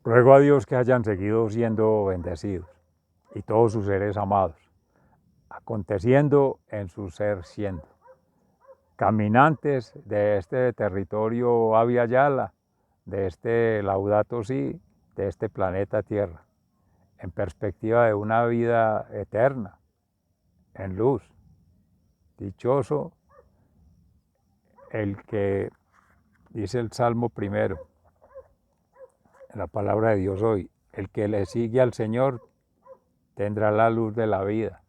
Ruego a Dios que hayan seguido siendo bendecidos y todos sus seres amados, aconteciendo en su ser siendo, caminantes de este territorio Abya Yala, de este Laudato Si, de este planeta Tierra, en perspectiva de una vida eterna, en luz. Dichoso el que, dice el Salmo primero, en la palabra de Dios hoy, el que le sigue al Señor tendrá la luz de la vida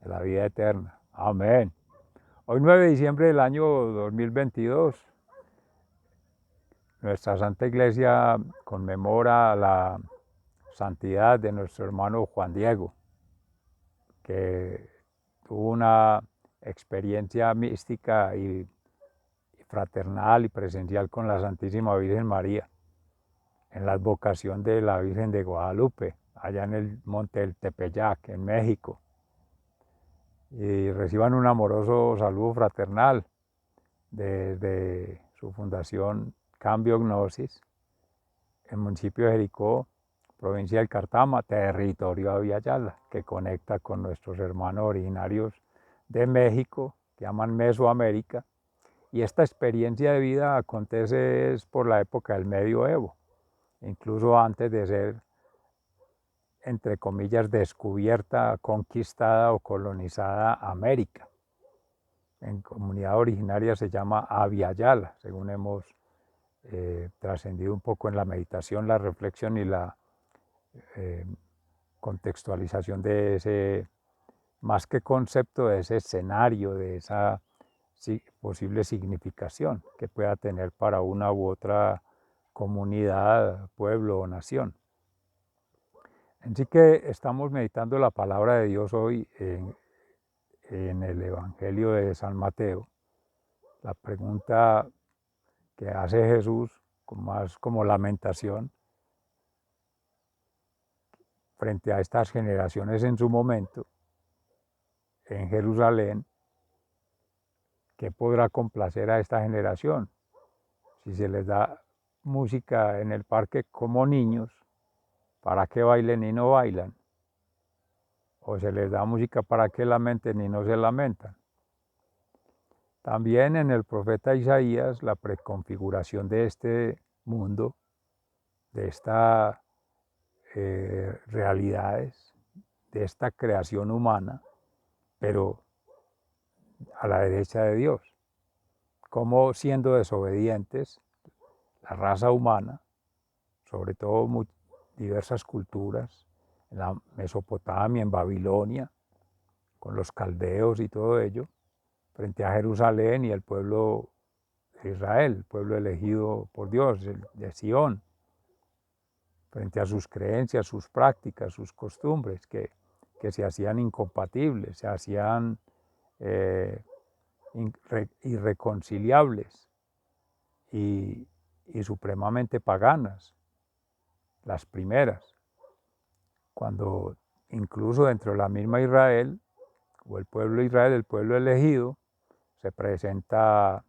eterna. Amén. Hoy 9 de diciembre del año 2022, nuestra Santa Iglesia conmemora la santidad de nuestro hermano Juan Diego, que tuvo una experiencia mística y fraternal y presencial con la Santísima Virgen María, en la advocación de la Virgen de Guadalupe, allá en el monte del Tepeyac, en México. Y reciban un amoroso saludo fraternal desde su fundación Cambio Gnosis, el municipio de Jericó, provincia del Cartama, territorio Abya Yala, que conecta con nuestros hermanos originarios de México, que llaman Mesoamérica. Y esta experiencia de vida acontece por la época del medioevo, incluso antes de ser, entre comillas, descubierta, conquistada o colonizada América. En comunidad originaria se llama Abya Yala, según hemos trascendido un poco en la meditación, la reflexión y la contextualización de ese, más que concepto, de ese escenario, de esa posible significación que pueda tener para una u otra comunidad, pueblo o nación. Así que estamos meditando la palabra de Dios hoy en el Evangelio de San Mateo. La pregunta que hace Jesús, más como lamentación, frente a estas generaciones en su momento, en Jerusalén, ¿qué podrá complacer a esta generación? Si se les da música en el parque como niños, ¿para qué bailen y no bailan? O se les da música para que lamenten y no se lamentan. También en el profeta Isaías, la preconfiguración de este mundo, de estas realidades, de esta creación humana, pero a la derecha de Dios. Como siendo desobedientes, la raza humana, sobre todo diversas culturas, en la Mesopotamia, en Babilonia, con los caldeos y todo ello, frente a Jerusalén y el pueblo de Israel, el pueblo elegido por Dios, de Sión, frente a sus creencias, sus prácticas, sus costumbres, que se hacían incompatibles, se hacían irreconciliables y supremamente paganas, las primeras, cuando incluso dentro de la misma Israel, o el pueblo de Israel, el pueblo elegido, se presenta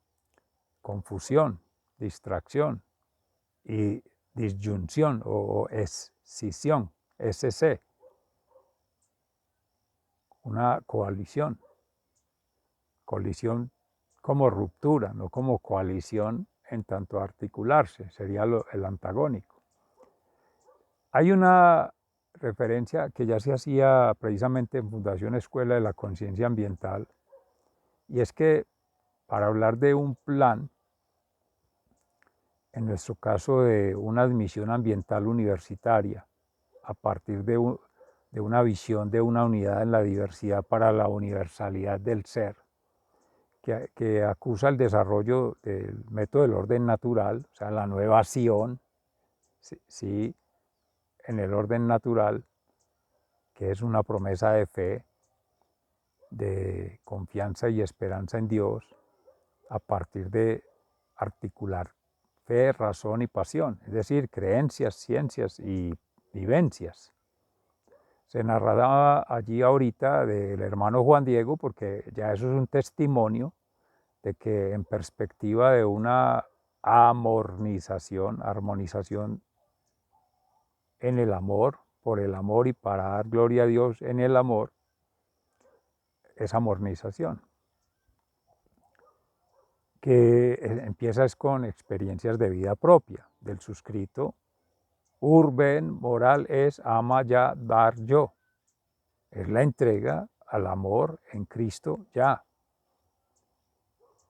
confusión, distracción y disyunción o escisión, SC, una coalición, colisión como ruptura, no como coalición en tanto articularse, sería el antagónico. Hay una referencia que ya se hacía precisamente en Fundación Escuela de la Conciencia Ambiental, y es que para hablar de un plan, en nuestro caso de una admisión ambiental universitaria, a partir de una visión de una unidad en la diversidad para la universalidad del ser, que acusa el desarrollo del método del orden natural, o sea, la nueva Sion, sí, en el orden natural, que es una promesa de fe, de confianza y esperanza en Dios, a partir de articular fe, razón y pasión, es decir, creencias, ciencias y vivencias. Se narraba allí ahorita del hermano Juan Diego, porque ya eso es un testimonio de que en perspectiva de una armonización en el amor, por el amor y para dar gloria a Dios en el amor, esa mornización, que empieza con experiencias de vida propia, del suscrito. Urben moral es ama ya dar yo. Es la entrega al amor en Cristo ya.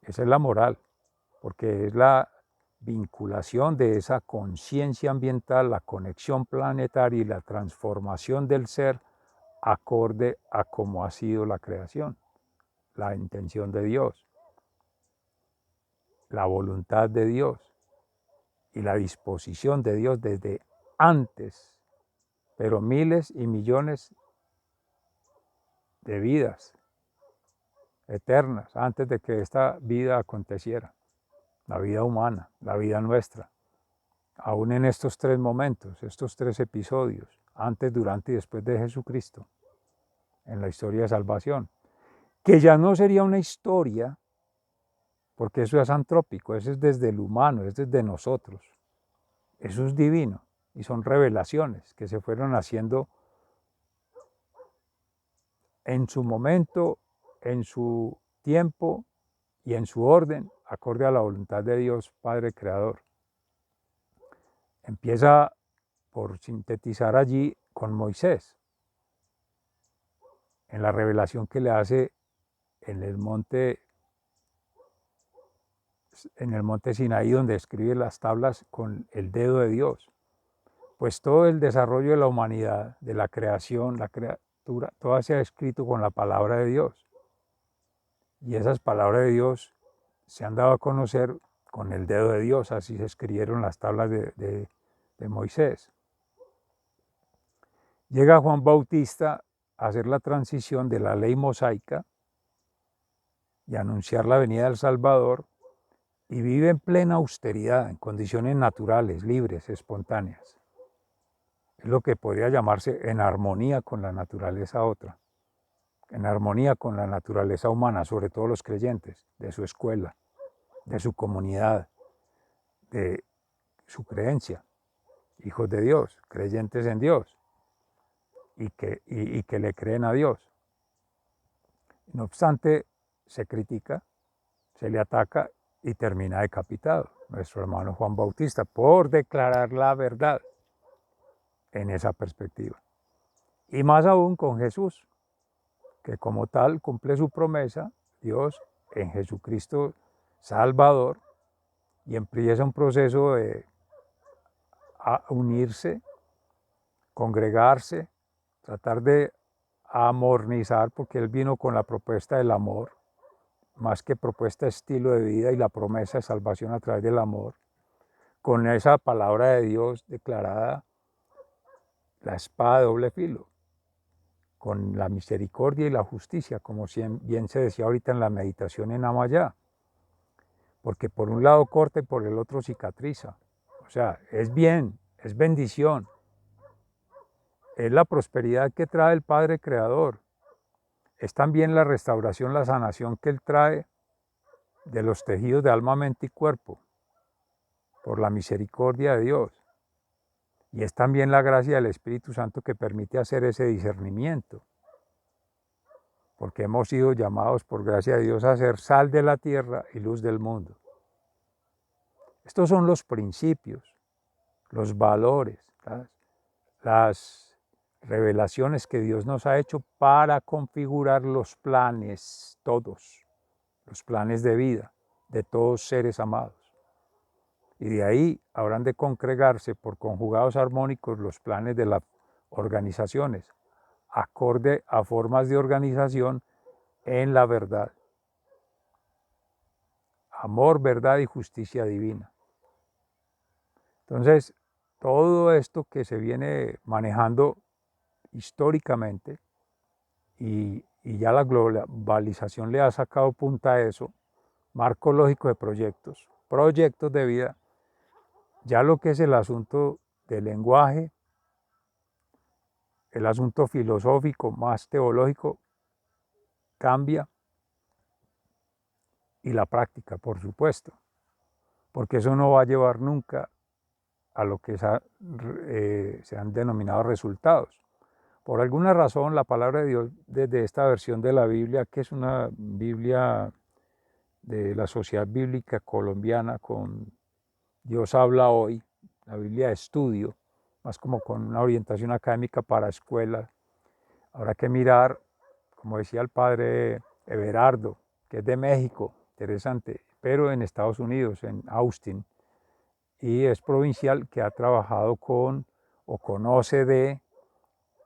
Esa es la moral, porque es la vinculación de esa conciencia ambiental, la conexión planetaria y la transformación del ser acorde a cómo ha sido la creación, la intención de Dios, la voluntad de Dios y la disposición de Dios desde antes, pero miles y millones de vidas eternas antes de que esta vida aconteciera, la vida humana, la vida nuestra, aún en estos tres momentos, estos tres episodios, antes, durante y después de Jesucristo, en la historia de salvación, que ya no sería una historia, porque eso es antrópico, eso es desde el humano, es desde nosotros, eso es divino y son revelaciones que se fueron haciendo en su momento, en su tiempo y en su orden, acorde a la voluntad de Dios Padre Creador. Empieza por sintetizar allí con Moisés, en la revelación que le hace en el monte Sinaí, donde escribe las tablas con el dedo de Dios. Pues todo el desarrollo de la humanidad, de la creación, la criatura, todo se ha escrito con la palabra de Dios. Y esas palabras de Dios se han dado a conocer con el dedo de Dios, así se escribieron las tablas de Moisés. Llega Juan Bautista a hacer la transición de la ley mosaica y a anunciar la venida del Salvador, y vive en plena austeridad, en condiciones naturales, libres, espontáneas. Es lo que podría llamarse en armonía con la naturaleza otra, en armonía con la naturaleza humana, sobre todo los creyentes, de su escuela, de su comunidad, de su creencia, hijos de Dios, creyentes en Dios, y que le creen a Dios. No obstante, se critica, se le ataca y termina decapitado nuestro hermano Juan Bautista por declarar la verdad en esa perspectiva. Y más aún con Jesús, que como tal cumple su promesa, Dios en Jesucristo Salvador, y empieza un proceso de unirse, congregarse, tratar de amornizar, porque Él vino con la propuesta del amor, más que propuesta de estilo de vida y la promesa de salvación a través del amor, con esa palabra de Dios declarada, la espada de doble filo, con la misericordia y la justicia, como bien se decía ahorita en la meditación en Amayá, porque por un lado corta y por el otro cicatriza. O sea, es bien, es bendición, es la prosperidad que trae el Padre Creador, es también la restauración, la sanación que Él trae de los tejidos de alma, mente y cuerpo, por la misericordia de Dios. Y es también la gracia del Espíritu Santo que permite hacer ese discernimiento, porque hemos sido llamados por gracia de Dios a ser sal de la tierra y luz del mundo. Estos son los principios, los valores, las revelaciones que Dios nos ha hecho para configurar los planes, todos, los planes de vida de todos seres amados. Y de ahí habrán de congregarse por conjugados armónicos los planes de las organizaciones, acorde a formas de organización en la verdad. Amor, verdad y justicia divina. Entonces, todo esto que se viene manejando históricamente y ya la globalización le ha sacado punta a eso, marco lógico de proyectos, proyectos de vida, ya lo que es el asunto del lenguaje, el asunto filosófico más teológico cambia, y la práctica, por supuesto, porque eso no va a llevar nunca a lo que se han denominado resultados. Por alguna razón, la palabra de Dios desde esta versión de la Biblia, que es una Biblia de la Sociedad Bíblica Colombiana con Dios habla hoy, la Biblia de estudio, más como con una orientación académica para escuelas. Habrá que mirar, como decía el padre Everardo, que es de México, interesante, pero en Estados Unidos, en Austin, y es provincial, que ha trabajado con o conoce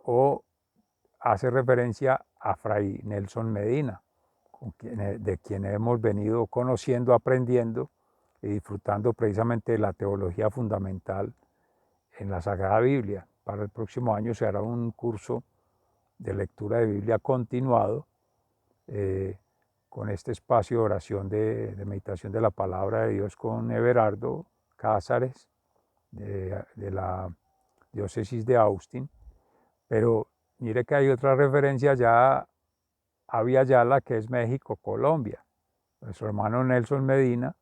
o hace referencia a Fray Nelson Medina, de quien hemos venido conociendo, aprendiendo y disfrutando precisamente de la teología fundamental en la Sagrada Biblia. Para el próximo año se hará un curso de lectura de Biblia continuado con este espacio de oración de meditación de la palabra de Dios con Everardo Cázares de la diócesis de Austin. Pero mire que hay otra referencia ya a Viayala, que es México, Colombia. Nuestro hermano Nelson Medina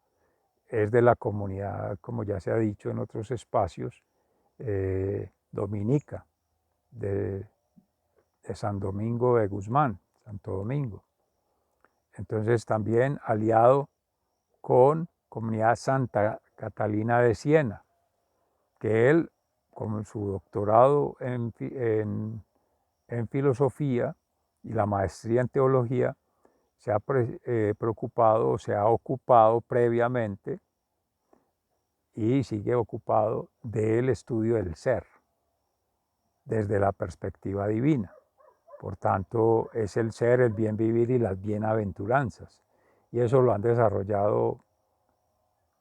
es de la comunidad, como ya se ha dicho en otros espacios, dominica, de San Domingo de Guzmán, Santo Domingo. Entonces también aliado con Comunidad Santa Catalina de Siena, que él, con su doctorado en filosofía y la maestría en teología, se ha preocupado, se ha ocupado previamente y sigue ocupado del estudio del ser desde la perspectiva divina. Por tanto, es el ser, el bien vivir y las bienaventuranzas. Y eso lo han desarrollado,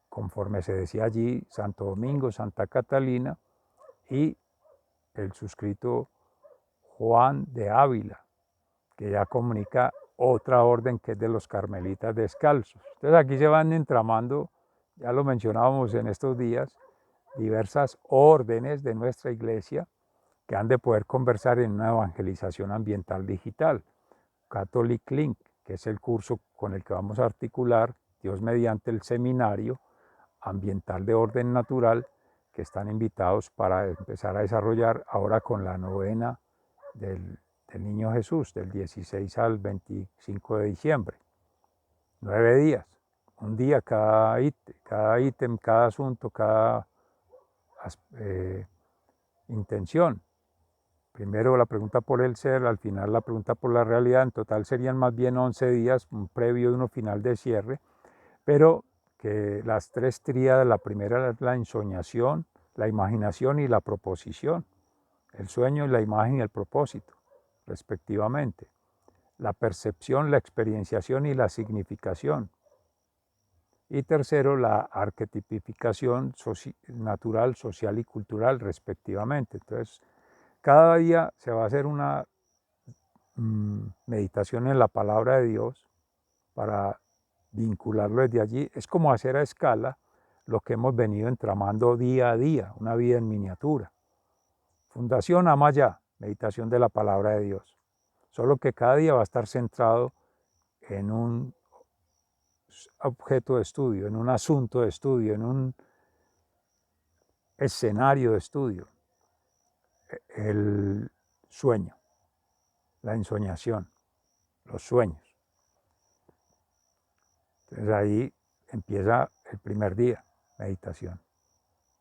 conforme se decía allí, Santo Domingo, Santa Catalina y el suscrito Juan de Ávila, que ya comunica otra orden que es de los carmelitas descalzos. Entonces aquí se van entramando, ya lo mencionábamos en estos días, diversas órdenes de nuestra iglesia que han de poder conversar en una evangelización ambiental digital. Catholic Link, que es el curso con el que vamos a articular, Dios mediante el seminario ambiental de orden natural, que están invitados para empezar a desarrollar ahora con la novena del Niño Jesús, del 16 al 25 de diciembre. 9 días, un día cada ítem, cada asunto, cada intención. Primero la pregunta por el ser, al final la pregunta por la realidad. En total serían más bien 11 días, un previo y uno final de cierre, pero que las tres tríadas, la primera es la ensoñación, la imaginación y la proposición. El sueño, la imagen y el propósito, respectivamente. La percepción, la experienciación y la significación. Y tercero, la arquetipificación natural, social y cultural, respectivamente. Entonces, cada día se va a hacer una meditación en la palabra de Dios para vincularlo desde allí. Es como hacer a escala lo que hemos venido entramando día a día, una vida en miniatura. Fundación Amaya, meditación de la palabra de Dios. Solo que cada día va a estar centrado en un objeto de estudio, en un asunto de estudio, en un escenario de estudio. El sueño, la ensoñación, los sueños. Entonces ahí empieza el primer día, meditación.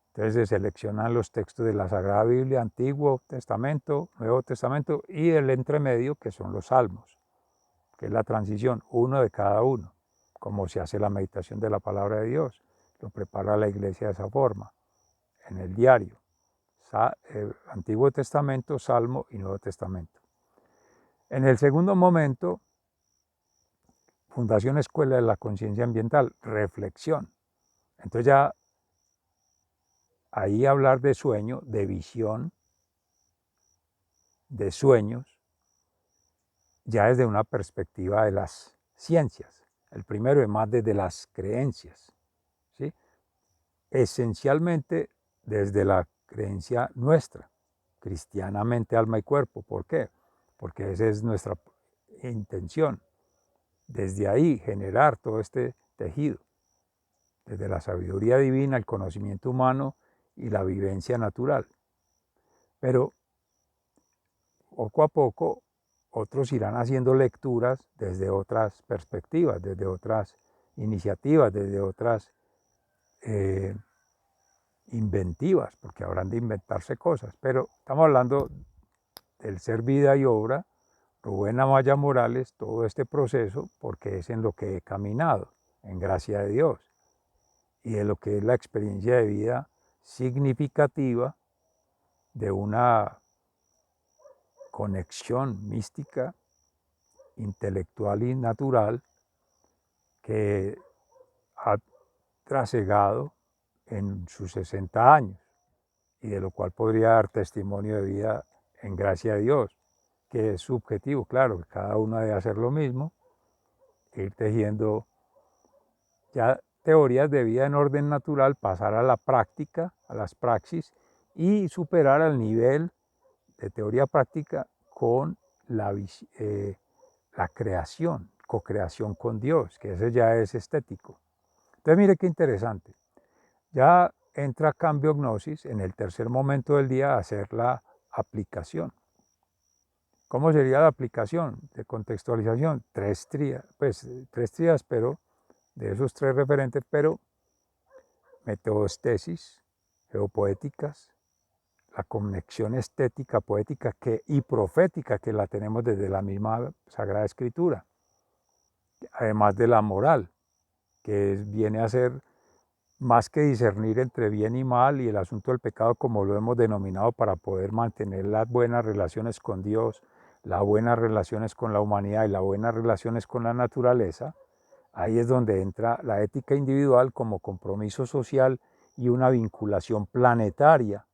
Entonces se seleccionan los textos de la Sagrada Biblia, Antiguo Testamento, Nuevo Testamento y el entremedio, que son los salmos, que es la transición, uno de cada uno, como se hace la meditación de la palabra de Dios. Lo prepara la iglesia de esa forma, en el diario. Antiguo Testamento, Salmo y Nuevo Testamento. En el segundo momento, Fundación Escuela de la Conciencia Ambiental, reflexión. Entonces ya ahí hablar de sueño, de visión, de sueños, ya desde una perspectiva de las ciencias. El primero es más desde las creencias, ¿sí? Esencialmente desde la creencia nuestra, cristianamente alma y cuerpo. ¿Por qué? Porque esa es nuestra intención. Desde ahí generar todo este tejido, desde la sabiduría divina, el conocimiento humano y la vivencia natural. Pero poco a poco otros irán haciendo lecturas desde otras perspectivas, desde otras iniciativas, desde otras inventivas, porque habrán de inventarse cosas. Pero estamos hablando del ser vida y obra, Rubén Amaya Morales, todo este proceso, porque es en lo que he caminado, en gracia de Dios, y de lo que es la experiencia de vida significativa de una conexión mística, intelectual y natural que ha trasegado en sus 60 años y de lo cual podría dar testimonio de vida en gracia de Dios, que es subjetivo, claro, que cada uno debe hacer lo mismo, ir tejiendo ya teorías de vida en orden natural, pasar a la práctica, a las praxis y superar al nivel de teoría práctica con la creación, co-creación con Dios, que ese ya es estético. Entonces mire qué interesante. Ya entra cambio gnosis en el tercer momento del día a hacer la aplicación. ¿Cómo sería la aplicación de contextualización? Tres tríadas, pero de esos tres referentes, pero metodostesis, geopoéticas, la conexión estética, poética y profética que la tenemos desde la misma Sagrada Escritura, además de la moral, que viene a ser más que discernir entre bien y mal y el asunto del pecado como lo hemos denominado para poder mantener las buenas relaciones con Dios, las buenas relaciones con la humanidad y las buenas relaciones con la naturaleza. Ahí es donde entra la ética individual como compromiso social y una vinculación planetaria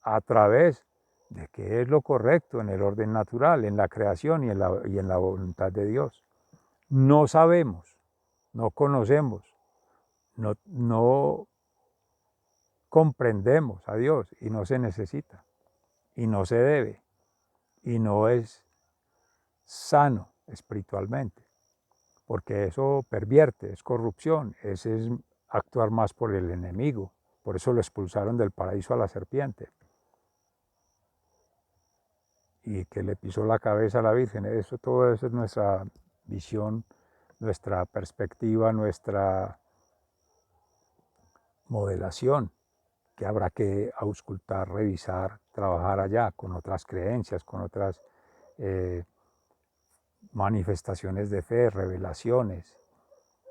a través de qué es lo correcto en el orden natural, en la creación y en la voluntad de Dios. No sabemos, no conocemos, no comprendemos a Dios y no se necesita y no se debe y no es sano espiritualmente, porque eso pervierte, es corrupción, ese es actuar más por el enemigo. Por eso lo expulsaron del paraíso a la serpiente y que le pisó la cabeza a la Virgen. Todo eso es nuestra visión, nuestra perspectiva, nuestra modelación, que habrá que auscultar, revisar, trabajar allá con otras creencias, con otras manifestaciones de fe, revelaciones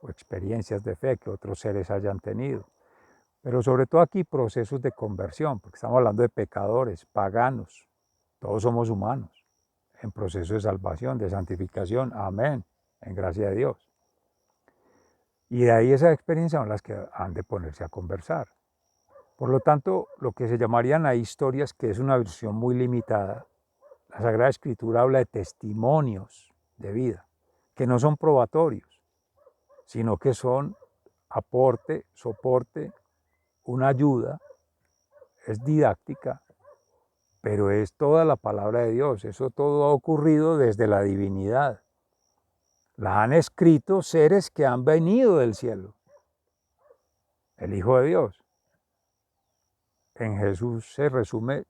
o experiencias de fe que otros seres hayan tenido. Pero sobre todo aquí procesos de conversión, porque estamos hablando de pecadores, paganos, todos somos humanos, en proceso de salvación, de santificación, amén, en gracia de Dios. Y de ahí esas experiencias son las que han de ponerse a conversar. Por lo tanto, lo que se llamarían ahí historias, que es una versión muy limitada, la Sagrada Escritura habla de testimonios de vida, que no son probatorios, sino que son aporte, soporte, una ayuda, es didáctica, pero es toda la palabra de Dios. Eso todo ha ocurrido desde la divinidad. La han escrito seres que han venido del cielo. El Hijo de Dios. En Jesús se resume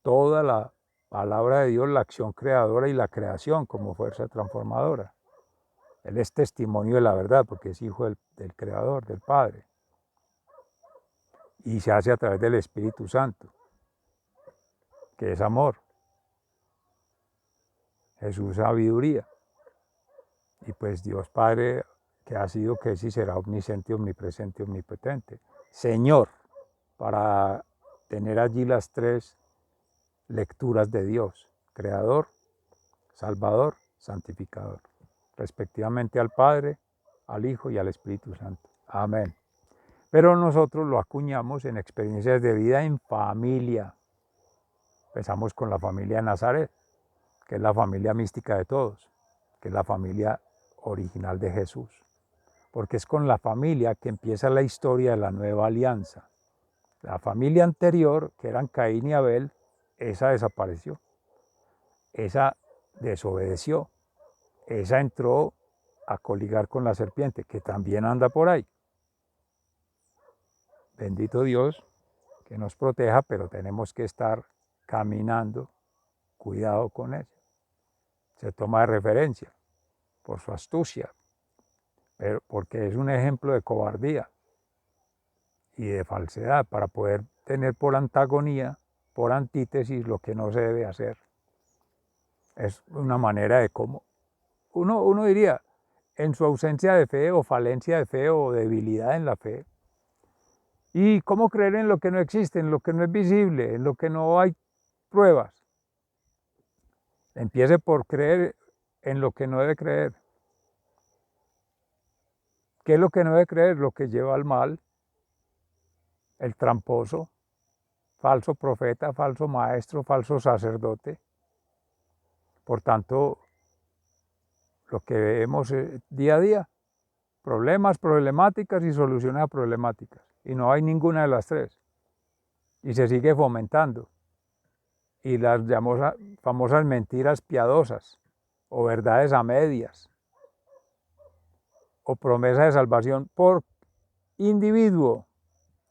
toda la palabra de Dios, la acción creadora y la creación como fuerza transformadora. Él es testimonio de la verdad porque es hijo del Creador, del Padre. Y se hace a través del Espíritu Santo, que es amor. Jesús, sabiduría. Y pues Dios Padre, que ha sido, que es y será omnisciente, omnipresente, omnipotente. Señor, para tener allí las tres lecturas de Dios, Creador, Salvador, Santificador, respectivamente al Padre, al Hijo y al Espíritu Santo. Amén. Pero nosotros lo acuñamos en experiencias de vida en familia. Empezamos con la familia de Nazaret, que es la familia mística de todos, que es la familia original de Jesús. Porque es con la familia que empieza la historia de la nueva alianza. La familia anterior, que eran Caín y Abel, esa desapareció. Esa desobedeció. Esa entró a coligar con la serpiente, que también anda por ahí. Bendito Dios, que nos proteja, pero tenemos que estar caminando, cuidado con eso. Se toma de referencia por su astucia, pero porque es un ejemplo de cobardía y de falsedad para poder tener por antagonía, por antítesis, lo que no se debe hacer. Es una manera de cómo uno diría, en su ausencia de fe o falencia de fe o debilidad en la fe. ¿Y cómo creer en lo que no existe, en lo que no es visible, en lo que no hay pruebas? Empiece por creer en lo que no debe creer. ¿Qué es lo que no debe creer? Lo que lleva al mal, el tramposo, falso profeta, falso maestro, falso sacerdote. Por tanto, lo que vemos día a día, problemas, problemáticas y soluciones a problemáticas. Y no hay ninguna de las tres. Y se sigue fomentando. Y las famosas mentiras piadosas o verdades a medias o promesa de salvación por individuo,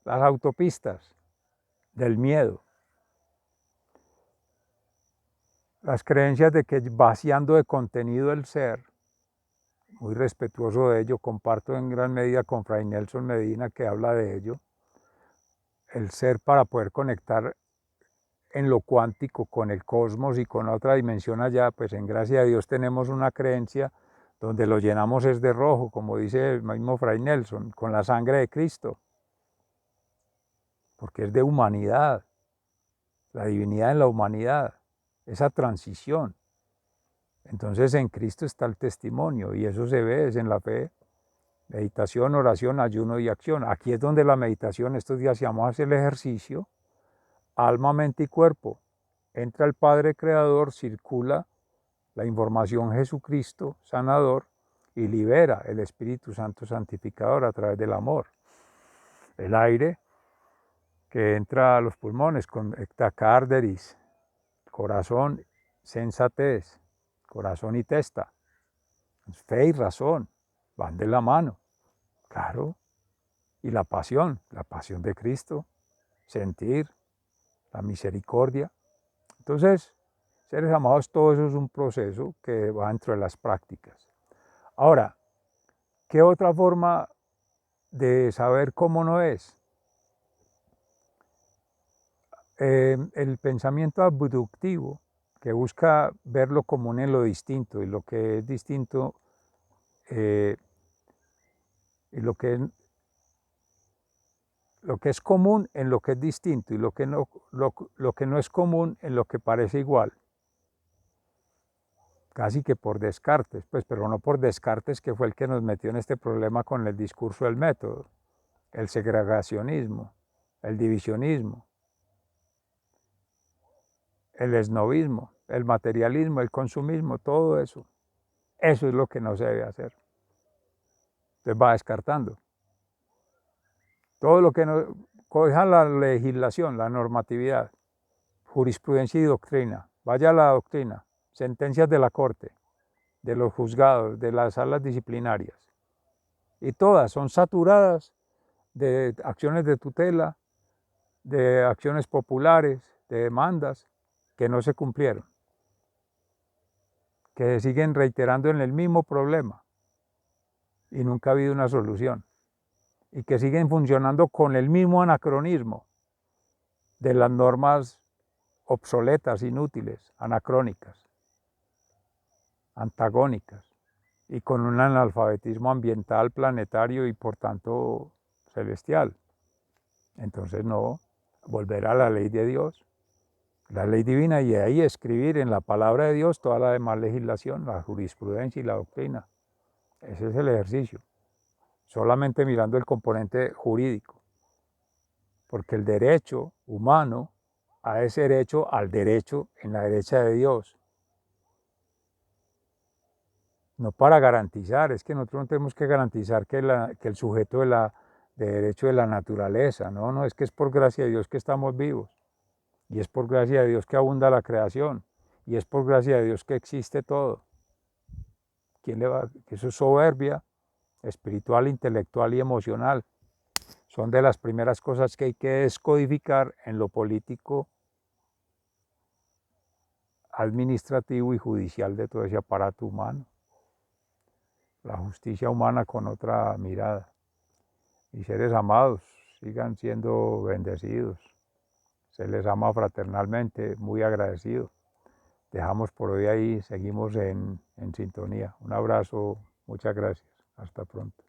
las autopistas del miedo. Las creencias de que vaciando de contenido el ser, muy respetuoso de ello, comparto en gran medida con Fray Nelson Medina que habla de ello, el ser para poder conectar en lo cuántico con el cosmos y con otra dimensión allá, pues en gracia de Dios tenemos una creencia donde lo llenamos es de rojo, como dice el mismo Fray Nelson, con la sangre de Cristo, porque es de humanidad, la divinidad en la humanidad, esa transición. Entonces en Cristo está el testimonio y eso se ve, es en la fe, meditación, oración, ayuno y acción. Aquí es donde la meditación, estos días llamamos a hacer el ejercicio, alma, mente y cuerpo. Entra el Padre Creador, circula la información Jesucristo, sanador, y libera el Espíritu Santo santificador a través del amor. El aire que entra a los pulmones, conecta carderis, corazón, sensatez, corazón y testa. Fe y razón van de la mano, claro. Y la pasión de Cristo, sentir, la misericordia. Entonces, seres amados, todo eso es un proceso que va dentro de las prácticas. Ahora, ¿qué otra forma de saber cómo no es? El pensamiento abductivo, que busca ver lo común en lo distinto y lo que es distinto y lo que es común en lo que es distinto y lo que no es común en lo que parece igual. Casi que por Descartes, pues, pero no por Descartes, que fue el que nos metió en este problema con el discurso del método, el segregacionismo, el divisionismo, el esnovismo, el materialismo, el consumismo, todo eso. Eso es lo que no se debe hacer. Entonces va descartando. Todo lo que no coja la legislación, la normatividad, jurisprudencia y doctrina, vaya a la doctrina, sentencias de la corte, de los juzgados, de las salas disciplinarias. Y todas son saturadas de acciones de tutela, de acciones populares, de demandas que no se cumplieron, que se siguen reiterando en el mismo problema y nunca ha habido una solución, y que siguen funcionando con el mismo anacronismo de las normas obsoletas, inútiles, anacrónicas, antagónicas, y con un analfabetismo ambiental, planetario y por tanto celestial. Entonces no, volver a la ley de Dios, la ley divina, y ahí escribir en la palabra de Dios toda la demás legislación, la jurisprudencia y la doctrina. Ese es el ejercicio, solamente mirando el componente jurídico, porque el derecho humano ha de ser hecho al derecho en la derecha de Dios. No para garantizar, es que nosotros no tenemos que garantizar que el sujeto de derecho de la naturaleza, no, es que es por gracia de Dios que estamos vivos, y es por gracia de Dios que abunda la creación, y es por gracia de Dios que existe todo. ¿Quién le va? Eso es soberbia espiritual, intelectual y emocional. son de las primeras cosas que hay que descodificar en lo político, administrativo y judicial de todo ese aparato humano. La justicia humana con otra mirada. Mis seres amados, sigan siendo bendecidos. Se les ama fraternalmente, muy agradecido. Dejamos por hoy ahí, seguimos en sintonía. Un abrazo, muchas gracias. Hasta pronto.